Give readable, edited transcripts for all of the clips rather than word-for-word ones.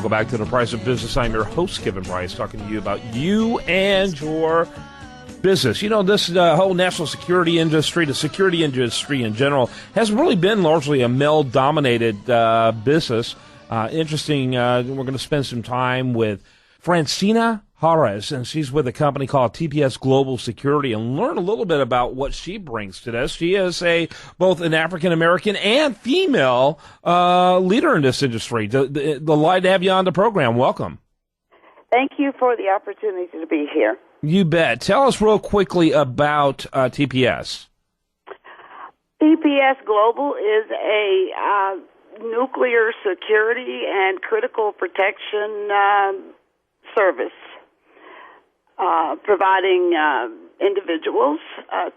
Welcome back to The Price of Business. I'm your host, Kevin Bryce, talking to you about you and your business. You know, this whole national security industry, the security industry in general, has really been largely a male-dominated business. Interesting, we're going to spend some time with Pharantceena Halres, and she's with a company called TPS Global Security, and learn a little bit about what she brings to this. She is both an African-American and female leader in this industry. Delighted to have you on the program. Welcome. Thank you for the opportunity to be here. You bet. Tell us real quickly about TPS. TPS Global is a nuclear security and critical protection service, providing individuals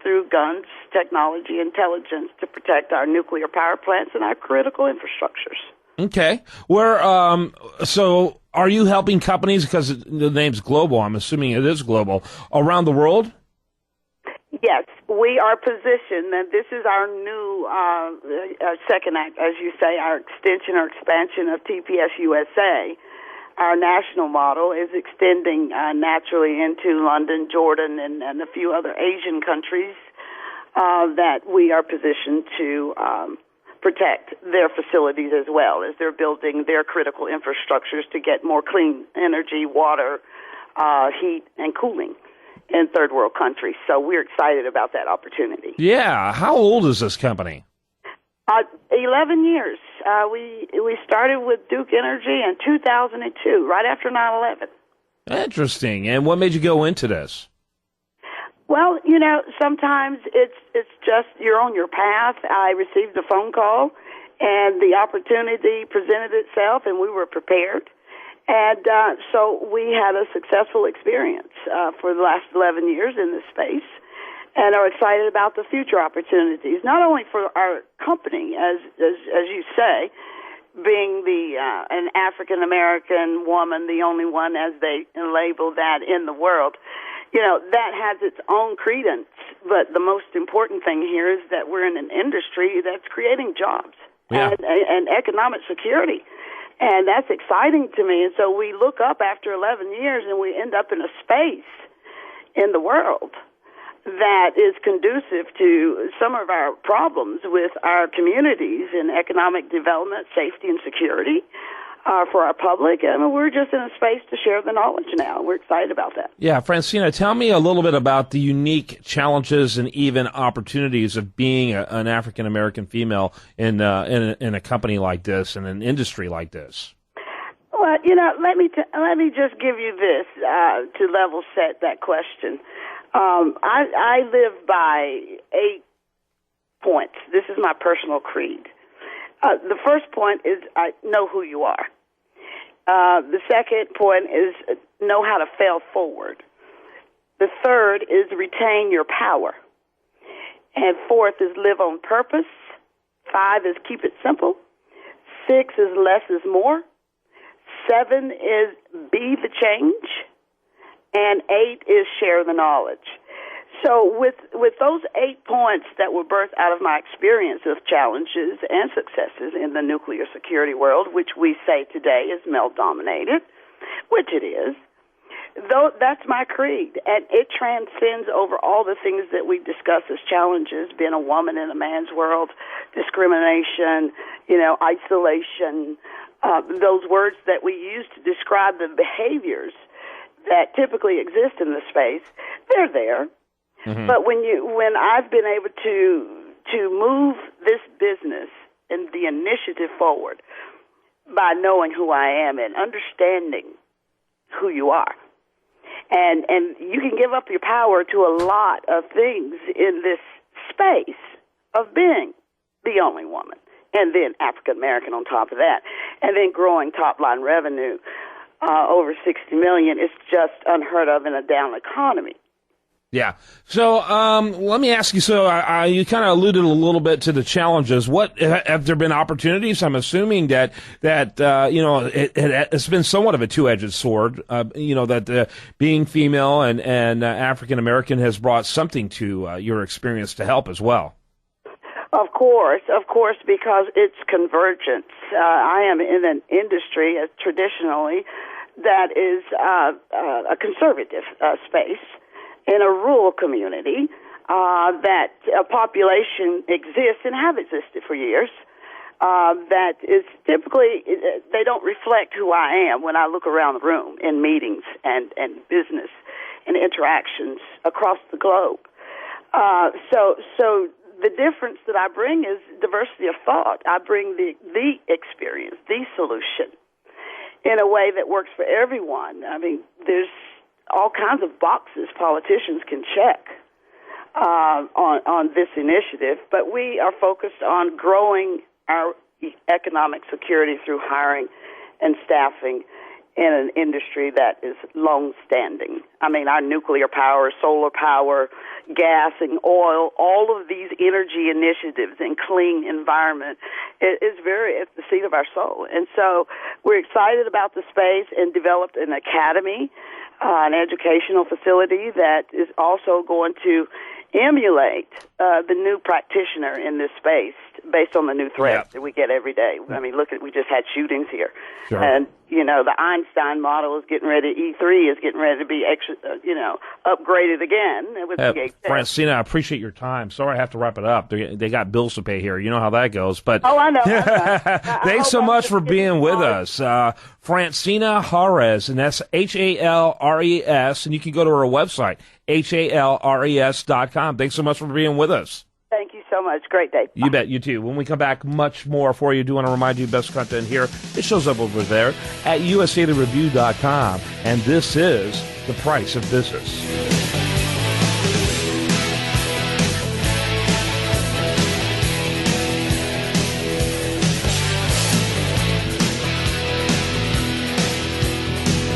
through guns, technology, intelligence to protect our nuclear power plants and our critical infrastructures. Okay. So are you helping companies, because the name's global, I'm assuming it is global, around the world? Yes, we are positioned, and this is our new second act, as you say, our extension or expansion of TPS USA. Our national model is extending naturally into London, Jordan, and a few other Asian countries that we are positioned to protect their facilities as well as they're building their critical infrastructures to get more clean energy, water, heat, and cooling in third world countries. So we're excited about that opportunity. Yeah. How old is this company? 11 years. We started with Duke Energy in 2002, right after 9/11. Interesting. And what made you go into this? Well, you know, sometimes it's just you're on your path. I received a phone call, and the opportunity presented itself, and we were prepared. And so we had a successful experience for the last 11 years in this space, and are excited about the future opportunities, not only for our company, as you say, being an African-American woman, the only one, as they label that, in the world. You know, that has its own credence, but the most important thing here is that we're in an industry that's creating jobs and economic security. And that's exciting to me. And so we look up after 11 years and we end up in a space in the world that is conducive to some of our problems with our communities in economic development, safety, and security for our public. I mean, we're just in a space to share the knowledge now. We're excited about that. Yeah, Pharantceena, tell me a little bit about the unique challenges and even opportunities of being an African-American female in a company like this, in an industry like this. Well, you know, let me just give you this to level set that question. I live by 8 points. This is my personal creed. The first point is I know who you are. The second point is know how to fail forward. The third is retain your power. And fourth is live on purpose. 5 is keep it simple. 6 is less is more. 7 is be the change. And 8 is share the knowledge. So with those 8 points that were birthed out of my experience of challenges and successes in the nuclear security world, which we say today is male-dominated, which it is, though that's my creed, and it transcends over all the things that we discuss as challenges, being a woman in a man's world, discrimination, you know, isolation, those words that we use to describe the behaviors that typically exist in the space, they're there. Mm-hmm. But when I've been able to move this business and the initiative forward by knowing who I am and understanding who you are, and you can give up your power to a lot of things in this space of being the only woman, and then African American on top of that, and then growing top line revenue over $60 million is just unheard of in a down economy. Yeah. So let me ask you, you kind of alluded a little bit to the challenges. What have there been opportunities? I'm assuming that you know, it's been somewhat of a two-edged sword, you know, that being female and African-American has brought something to your experience to help as well. Of course, because it's convergence. I am in an industry traditionally that is a conservative space in a rural community that a population exists and have existed for years. That is typically, they don't reflect who I am when I look around the room in meetings and business and interactions across the globe. So the difference that I bring is diversity of thought. I bring the experience, the solution, in a way that works for everyone. I mean, there's all kinds of boxes politicians can check on this initiative, but we are focused on growing our economic security through hiring and staffing in an industry that is long-standing. I mean, our nuclear power, solar power, gas and oil, all of these energy initiatives and clean environment is very at the seat of our soul. And so we're excited about the space and developed an academy, an educational facility that is also going to emulate the new practitioner in this space based on the new threats that we get every day. I mean, look at, we just had shootings here. Sure. And, you know, the Einstein model is getting ready, E3 is getting ready to be, upgraded again with the Pharantceena, I appreciate your time. Sorry I have to wrap it up. They got bills to pay here. You know how that goes. But oh, I know. Thanks so much for being with us. Pharantceena Halres, and that's Halres, and you can go to our website, halres.com. Thanks so much for being with us. Thank you so much. Great day. Bye. You bet. You too. When we come back, much more for you. I do want to remind you, best content here. It shows up over there at usadareview.com. And this is The Price of Business.